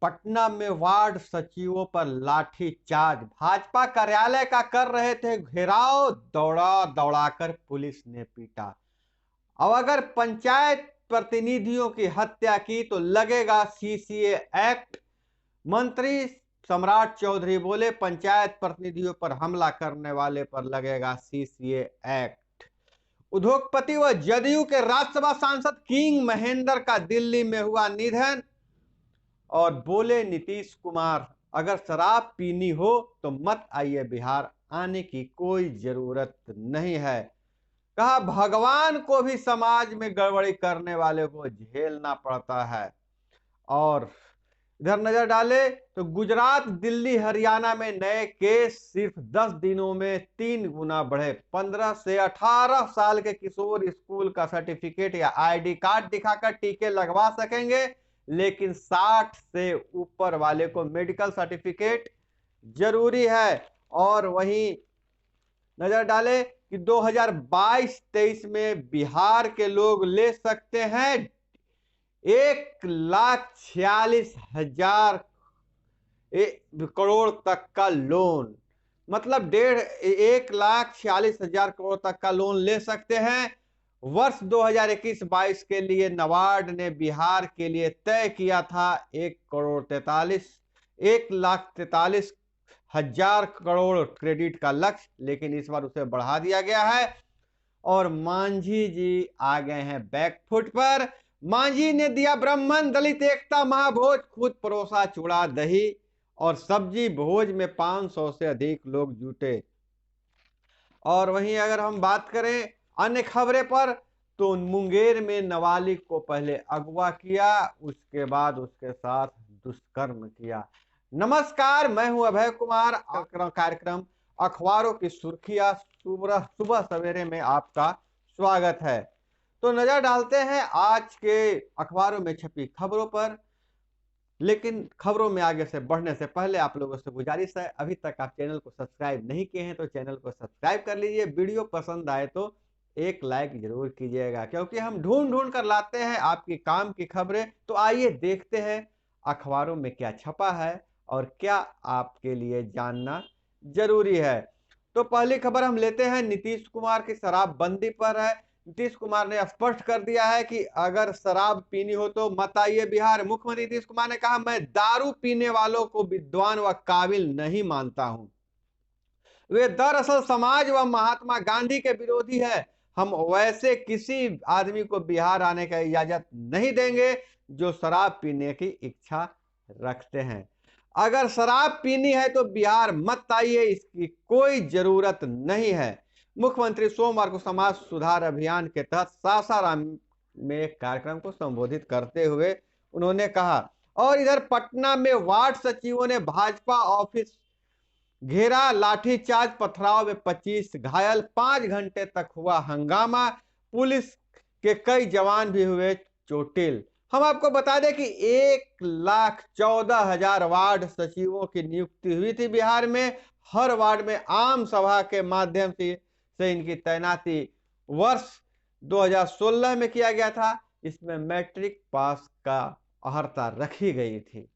पटना में वार्ड सचिवों पर लाठीचार्ज। भाजपा कार्यालय का कर रहे थे घेराव, दौड़ा दौड़ाकर पुलिस ने पीटा। अब अगर पंचायत प्रतिनिधियों की हत्या की तो लगेगा सीसीए एक्ट। मंत्री सम्राट चौधरी बोले पंचायत प्रतिनिधियों पर हमला करने वाले पर लगेगा सीसीए एक्ट। उद्योगपति व जदयू के राज्यसभा सांसद किंग महेंद्र का दिल्ली में हुआ निधन। और बोले नीतीश कुमार अगर शराब पीनी हो तो मत आइए बिहार, आने की कोई जरूरत नहीं है। कहा भगवान को भी समाज में गड़बड़ी करने वाले को झेलना पड़ता है। और इधर नजर डाले तो गुजरात, दिल्ली, हरियाणा में नए केस सिर्फ 10 दिनों में 3 गुना बढ़े। 15 से 18 साल के किशोर स्कूल का सर्टिफिकेट या आईडी कार्ड दिखाकर टीके लगवा सकेंगे, लेकिन 60 से ऊपर वाले को मेडिकल सर्टिफिकेट जरूरी है। और वहीं नजर डाले कि 2022-23 में बिहार के लोग ले सकते हैं 1,46,000 करोड़ तक का लोन। मतलब 1,46,000 करोड़ तक का लोन ले सकते हैं। वर्ष 2021-22 के लिए नाबार्ड ने बिहार के लिए तय किया था 1,43,000 करोड़ क्रेडिट का लक्ष्य, लेकिन इस बार उसे बढ़ा दिया गया है। और मांझी जी आ गए हैं बैकफुट पर। मांझी ने दिया ब्राह्मण दलित एकता महाभोज, खुद परोसा चूड़ा दही और सब्जी। भोज में 500 से अधिक लोग जुटे। और वहीं अगर हम बात करें अन्य खबरें पर तो मुंगेर में नाबालिग को पहले अगवा किया, उसके बाद उसके साथ दुष्कर्म किया। नमस्कार, मैं हूं अभय कुमार। कार्यक्रम अखबारों की सुर्खियां सुबह सवेरे में आपका स्वागत है। तो नजर डालते हैं आज के अखबारों में छपी खबरों पर। लेकिन खबरों में आगे से बढ़ने से पहले आप लोगों से गुजारिश है, अभी तक आप चैनल को सब्सक्राइब नहीं किए हैं तो चैनल को सब्सक्राइब कर लीजिए। वीडियो पसंद आए तो एक लाइक जरूर कीजिएगा, क्योंकि हम ढूंढ ढूंढ कर लाते हैं आपकी काम की खबरें। तो आइए देखते हैं अखबारों में क्या छपा है और क्या आपके लिए जानना जरूरी है। तो पहली खबर हम लेते हैं नीतीश कुमार की शराबबंदी पर है। नीतीश कुमार ने स्पष्ट कर दिया है कि अगर शराब पीनी हो तो मत आइए बिहार। मुख्यमंत्री नीतीश कुमार ने कहा मैं दारू पीने वालों को विद्वान व काबिल नहीं मानता हूं। वे दरअसल समाज व महात्मा गांधी के विरोधी है। हम वैसे किसी आदमी को बिहार आने का इजाजत नहीं देंगे जो शराब पीने की इच्छा रखते हैं। अगर शराब पीनी है तो बिहार मत आइए, इसकी कोई जरूरत नहीं है। मुख्यमंत्री सोमवार को समाज सुधार अभियान के तहत सासाराम में एक कार्यक्रम को संबोधित करते हुए उन्होंने कहा। और इधर पटना में वार्ड सचिवों ने भाजपा ऑफिस घेरा, लाठीचार्ज, पथराव में 25 घायल, 5 घंटे तक हुआ हंगामा, पुलिस के कई जवान भी हुए चोटिल। हम आपको बता दें कि 1,14,000 वार्ड सचिवों की नियुक्ति हुई थी बिहार में। हर वार्ड में आम सभा के माध्यम से इनकी तैनाती वर्ष 2016 में किया गया था। इसमें मैट्रिक पास का अहर्ता रखी गई थी।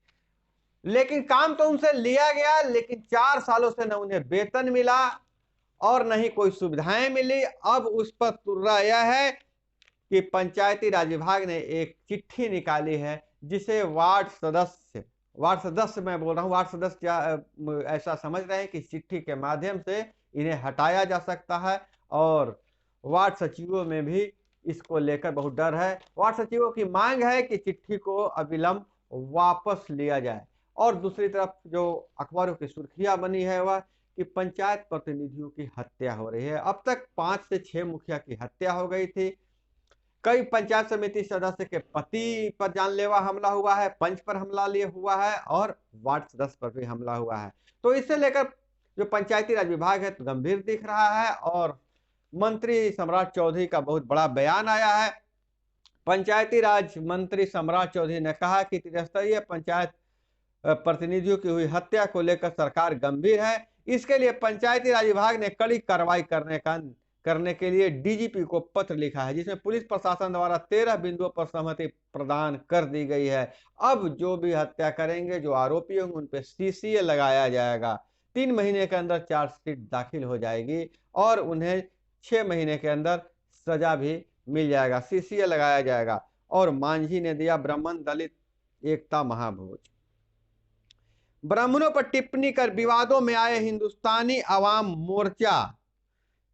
लेकिन काम तो उनसे लिया गया, लेकिन 4 सालों से न उन्हें वेतन मिला और न ही कोई सुविधाएं मिली। अब उस पर तुर्रा यह है कि पंचायती राज विभाग ने एक चिट्ठी निकाली है जिसे वार्ड सदस्य मैं बोल रहा हूं, वार्ड सदस्य ऐसा समझ रहे हैं कि चिट्ठी के माध्यम से इन्हें हटाया जा सकता है। और वार्ड सचिवों में भी इसको लेकर बहुत डर है। वार्ड सचिवों की मांग है कि चिट्ठी को अविलंब वापस लिया जाए। और दूसरी तरफ जो अखबारों की सुर्खियां बनी है वह कि पंचायत प्रतिनिधियों की हत्या हो रही है। अब तक 5 से 6 मुखिया की हत्या हो गई थी। कई पंचायत समिति सदस्य के पति पर जानलेवा हमला हुआ है, पंच पर हमला लिए हुआ है और वार्ड सदस्य पर भी हमला हुआ है। तो इससे लेकर जो पंचायती राज विभाग है तो गंभीर दिख रहा है। और मंत्री सम्राट चौधरी का बहुत बड़ा बयान आया है। पंचायती राज मंत्री सम्राट चौधरी ने कहा कि त्रिस्तरीय पंचायत प्रतिनिधियों की हुई हत्या को लेकर सरकार गंभीर है। इसके लिए पंचायती राज विभाग ने कड़ी कार्रवाई करने का करने के लिए डीजीपी को पत्र लिखा है, जिसमें पुलिस प्रशासन द्वारा 13 बिंदुओं पर सहमति प्रदान कर दी गई है। अब जो भी हत्या करेंगे, जो आरोपी होंगे, उन पर सीसीए लगाया जाएगा। 3 महीने के अंदर चार्जशीट दाखिल हो जाएगी और उन्हें 6 महीने के अंदर सजा भी मिल जाएगा, सीसीए लगाया जाएगा। और मांझी ने दिया ब्राह्मण दलित एकता महाभोज। ब्राह्मणों पर टिप्पणी कर विवादों में आए हिंदुस्तानी अवाम मोर्चा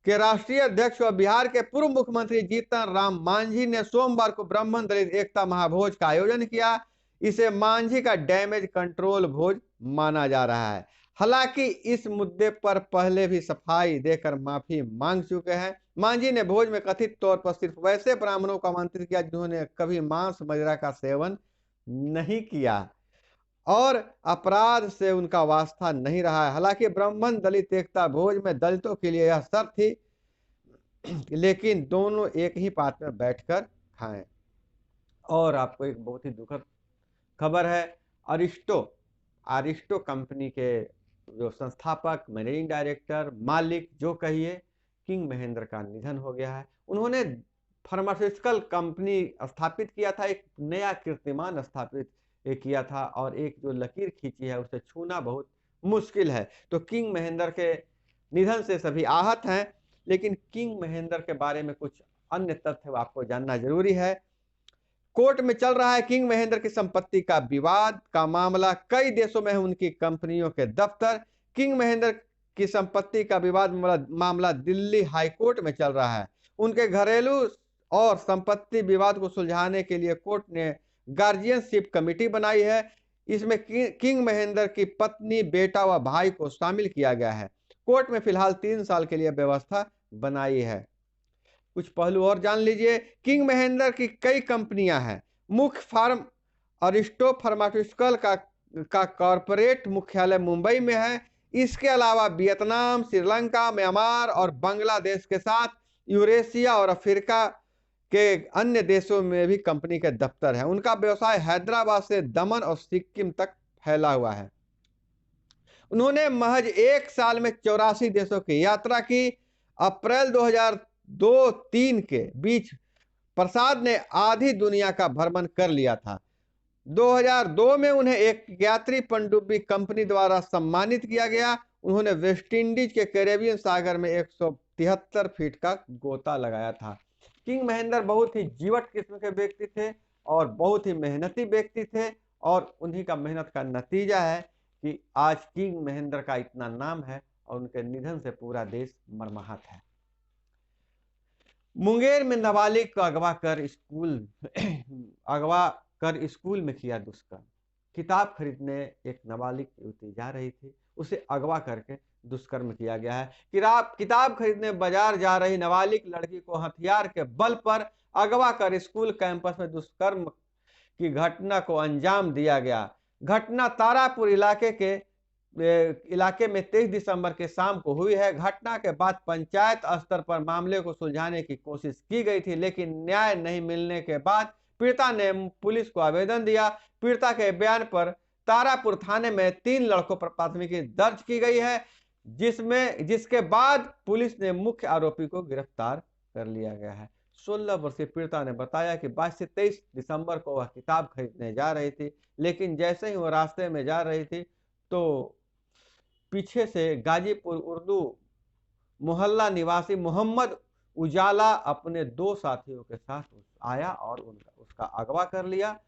के राष्ट्रीय अध्यक्ष और बिहार के पूर्व मुख्यमंत्री जीतन राम मांझी ने सोमवार को ब्राह्मण दलित एकता महाभोज का आयोजन किया। इसे मांझी का डैमेज कंट्रोल भोज माना जा रहा है। हालांकि इस मुद्दे पर पहले भी सफाई देकर माफी मांग चुके हैं। मांझी ने भोज में कथित तौर पर सिर्फ वैसे ब्राह्मणों को आमंत्रित किया जिन्होंने कभी मांस मदिरा का सेवन नहीं किया और अपराध से उनका वास्ता नहीं रहा है। हालांकि ब्राह्मण दलित एकता भोज में दलितों के लिए यह शर्त थी, लेकिन दोनों एक ही पात में बैठकर खाएं। और आपको एक बहुत ही दुखद खबर है, अरिस्टो कंपनी के जो संस्थापक, मैनेजिंग डायरेक्टर, मालिक जो कहिए, किंग महेंद्र का निधन हो गया है। उन्होंने फार्मास्यूटिकल कंपनी स्थापित किया था, एक नया कीर्तिमान स्थापित किया था और एक जो लकीर खींची है उसे छूना बहुत मुश्किल है। तो किंग महेंद्र के निधन से सभी आहत हैं, लेकिन किंग महेंद्र के बारे में कुछ अन्य तथ्य आपको जानना जरूरी है। कोर्ट में चल रहा है किंग महेंद्र की संपत्ति का विवाद का मामला। कई देशों में है उनकी कंपनियों के दफ्तर। किंग महेंद्र की संपत्ति का विवाद मामला दिल्ली हाईकोर्ट में चल रहा है। उनके घरेलू और संपत्ति विवाद को सुलझाने के लिए कोर्ट ने गार्जियनशिप कमेटी बनाई है। इसमें किंग महेंद्र की पत्नी, बेटा व भाई को शामिल किया गया है। कोर्ट में फिलहाल 3 साल के लिए व्यवस्था बनाई है। कुछ पहलू और जान लीजिए। किंग महेंद्र की कई कंपनियां हैं। मुख्य फार्म अरिस्टो फार्मास्यूटिकल का कॉर्पोरेट मुख्यालय मुंबई में है। इसके अलावा वियतनाम, श्रीलंका, म्यांमार और बांग्लादेश के साथ यूरेशिया और अफ्रीका के अन्य देशों में भी कंपनी के दफ्तर हैं। उनका व्यवसाय हैदराबाद से दमन और सिक्किम तक फैला हुआ है। उन्होंने महज 1 साल में 84 देशों की यात्रा की। अप्रैल 2002-3 के बीच प्रसाद ने आधी दुनिया का भ्रमण कर लिया था। 2002 में उन्हें एक यात्री पनडुब्बी कंपनी द्वारा सम्मानित किया गया। उन्होंने वेस्ट इंडीज के कैरेबियन सागर में 173 फीट का गोता लगाया था। किंग महेंद्र बहुत ही जीवट किस्म के व्यक्ति थे और बहुत ही मेहनती व्यक्ति थे, और उन्हीं का मेहनत का नतीजा है कि आज किंग महेंद्र का इतना नाम है और उनके निधन से पूरा देश मर्माहत है। मुंगेर में नाबालिग को अगवा कर स्कूल में किया दुष्कर्म। किताब खरीदने एक नाबालिग युवती जा रही थी, उसे अगवा करके दुष्कर्म किया गया है। किताब खरीदने बाजार जा रही नाबालिग लड़की को हथियार के बल पर अगवा कर स्कूल कैंपस में दुष्कर्म की घटना को अंजाम दिया गया। घटना तारापुर इलाके में 23 दिसंबर के शाम को हुई है। घटना के बाद पंचायत स्तर पर मामले को सुलझाने की कोशिश की गई थी, लेकिन न्याय नहीं मिलने के बाद पीड़िता ने पुलिस को आवेदन दिया। पीड़िता के बयान पर तारापुर थाने में 3 लड़कों पर प्राथमिकी दर्ज की गई है, जिसके बाद पुलिस ने मुख्य आरोपी को गिरफ्तार कर लिया गया है। 16 वर्षीय पीड़िता ने बताया कि 22 से 23 दिसंबर को वह किताब खरीदने जा रही थी, लेकिन जैसे ही वह रास्ते में जा रही थी तो पीछे से गाजीपुर उर्दू मोहल्ला निवासी मोहम्मद उजाला अपने 2 साथियों के साथ आया और उसका अगवा कर लिया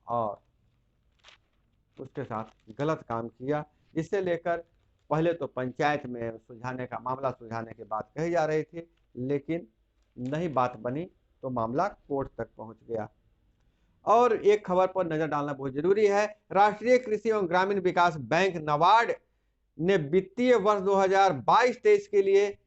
और उसके साथ गलत काम किया। इससे लेकर पहले तो पंचायत में मामला सुलझाने की बात कही जा रही थी, लेकिन नहीं बात बनी तो मामला कोर्ट तक पहुंच गया। और एक खबर पर नजर डालना बहुत जरूरी है। राष्ट्रीय कृषि एवं ग्रामीण विकास बैंक नाबार्ड ने वित्तीय वर्ष 2022-23 के लिए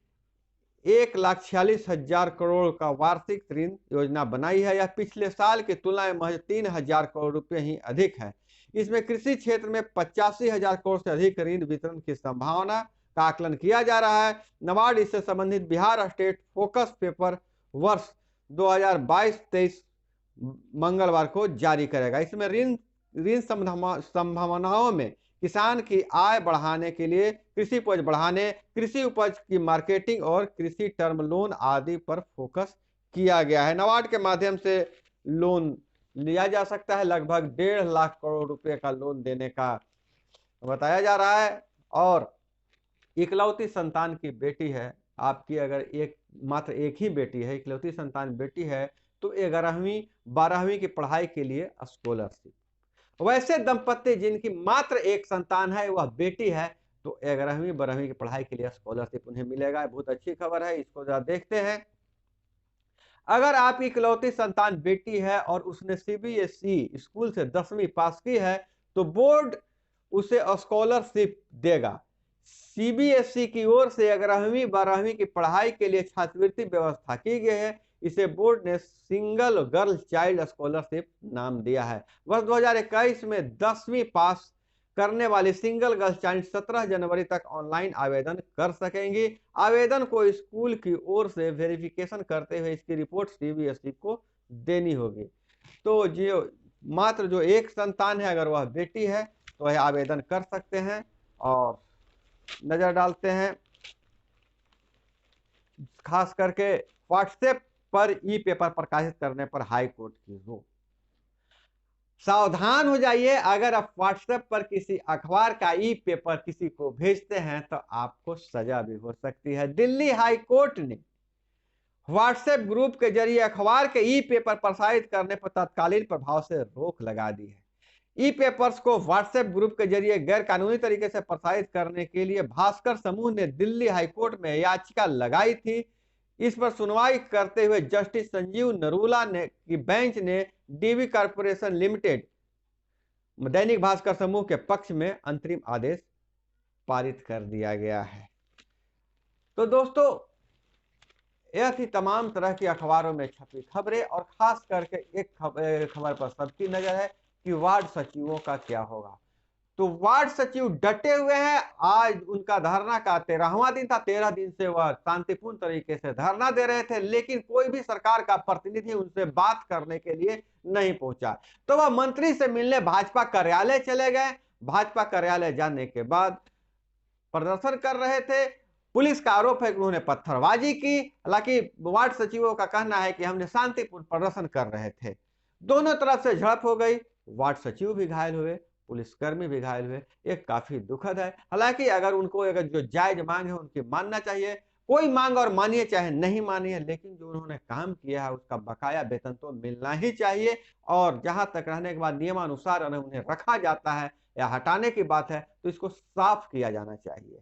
1,46,000 करोड़ का वार्षिक ऋण योजना बनाई है। यह पिछले साल की तुलना में महज 3,000 करोड़ रुपए ही अधिक है। इसमें कृषि क्षेत्र में 85,000 करोड़ से अधिक ऋण वितरण की संभावना का आकलन किया जा रहा है। नाबार्ड इससे संबंधित बिहार स्टेट फोकस पेपर वर्ष 2022-23 मंगलवार को जारी करेगा। इसमें ऋण संभावनाओं में किसान की आय बढ़ाने के लिए कृषि उपज बढ़ाने, कृषि उपज की मार्केटिंग और कृषि टर्म लोन आदि पर फोकस किया गया है। नाबार्ड के माध्यम से लोन लिया जा सकता है। लगभग 1.5 लाख करोड़ रुपए का लोन देने का बताया जा रहा है। और इकलौती संतान की बेटी है आपकी, अगर मात्र एक ही बेटी है, इकलौती संतान बेटी है, तो 11वीं 12वीं की पढ़ाई के लिए स्कॉलरशिप। वैसे दंपत्ति जिनकी मात्र एक संतान है, वह बेटी है, तो 11वीं 12वीं की पढ़ाई के लिए स्कॉलरशिप उन्हें मिलेगा। बहुत अच्छी खबर है, इसको जरा देखते हैं। अगर आपकी इकलौती संतान बेटी है और उसने सीबीएसई स्कूल से 10वीं पास की है, तो बोर्ड उसे स्कॉलरशिप देगा। सीबीएसई की ओर से 11वीं 12वीं की पढ़ाई के लिए छात्रवृत्ति व्यवस्था की गई है। इसे बोर्ड ने सिंगल गर्ल चाइल्ड स्कॉलरशिप नाम दिया है। वर्ष 2021 में 10वीं पास करने वाली सिंगल गर्ल चाइल्ड 17 जनवरी तक ऑनलाइन आवेदन कर सकेंगी। आवेदन को स्कूल की ओर से वेरिफिकेशन करते हुए इसकी रिपोर्ट सीबीएसई को देनी होगी। तो जो मात्र जो एक संतान है, अगर वह बेटी है, तो वह आवेदन कर सकते हैं। और नजर डालते हैं खास करके व्हाट्सएप पर ई पेपर प्रकाशित करने पर हाई कोर्ट की रोक। सावधान हो जाइए, अगर आप व्हाट्सएप पर किसी अखबार का ई पेपर किसी को भेजते हैं तो आपको सजा भी हो सकती है। दिल्ली हाई कोर्ट ने व्हाट्सएप ग्रुप के जरिए अखबार के ई पेपर प्रसारित करने पर तत्कालीन प्रभाव से रोक लगा दी है। ई पेपर्स को व्हाट्सएप ग्रुप के जरिए गैर कानूनी तरीके से प्रसारित करने के लिए भास्कर समूह ने दिल्ली हाईकोर्ट में याचिका लगाई थी। इस पर सुनवाई करते हुए जस्टिस संजीव नरूला ने की बेंच ने DV corporation limited Dainik Bhaskar समूह के पक्ष में अंतरिम आदेश पारित कर दिया गया है। तो दोस्तों, यह थी तमाम तरह की अखबारों में छपी खबरें, और खास करके एक खबर पर सबकी नजर है कि वार्ड सचिवों का क्या होगा। तो वार्ड सचिव डटे हुए हैं। आज उनका धरना का 13वां दिन था। 13 दिन से वह शांतिपूर्ण तरीके से धरना दे रहे थे, लेकिन कोई भी सरकार का प्रतिनिधि उनसे बात करने के लिए नहीं पहुंचा। तो वह मंत्री से मिलने भाजपा कार्यालय चले गए। भाजपा कार्यालय जाने के बाद प्रदर्शन कर रहे थे। पुलिस का आरोप है कि उन्होंने पत्थरबाजी की। हालांकि वार्ड सचिवों का कहना है कि हमने शांतिपूर्ण प्रदर्शन कर रहे थे। दोनों तरफ से झड़प हो गई। वार्ड सचिव भी घायल हुए, पुलिसकर्मी भी घायल हुए। ये काफी दुखद है। हालांकि अगर जो जायज मांग है उनकी मानना चाहिए। कोई मांग और मानिए चाहे नहीं मानिए, लेकिन जो उन्होंने काम किया है उसका बकाया वेतन तो मिलना ही चाहिए। और जहां तक रहने के बाद नियमानुसार उन्हें रखा जाता है या हटाने की बात है, तो इसको साफ किया जाना चाहिए।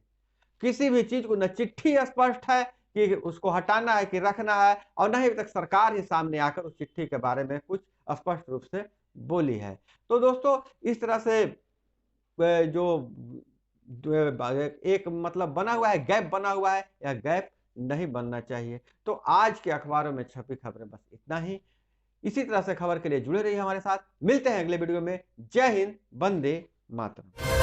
किसी भी चीज को न चिट्ठी स्पष्ट है कि उसको हटाना है कि रखना है, और न ही तक सरकार ही सामने आकर उस चिट्ठी के बारे में कुछ स्पष्ट रूप से बोली है। तो दोस्तों, इस तरह से जो एक मतलब बना हुआ है, गैप बना हुआ है, यह गैप नहीं बनना चाहिए। तो आज के अखबारों में छपी खबरें बस इतना ही। इसी तरह से खबर के लिए जुड़े रहिए हमारे साथ। मिलते हैं अगले वीडियो में। जय हिंद, वंदे मातरम।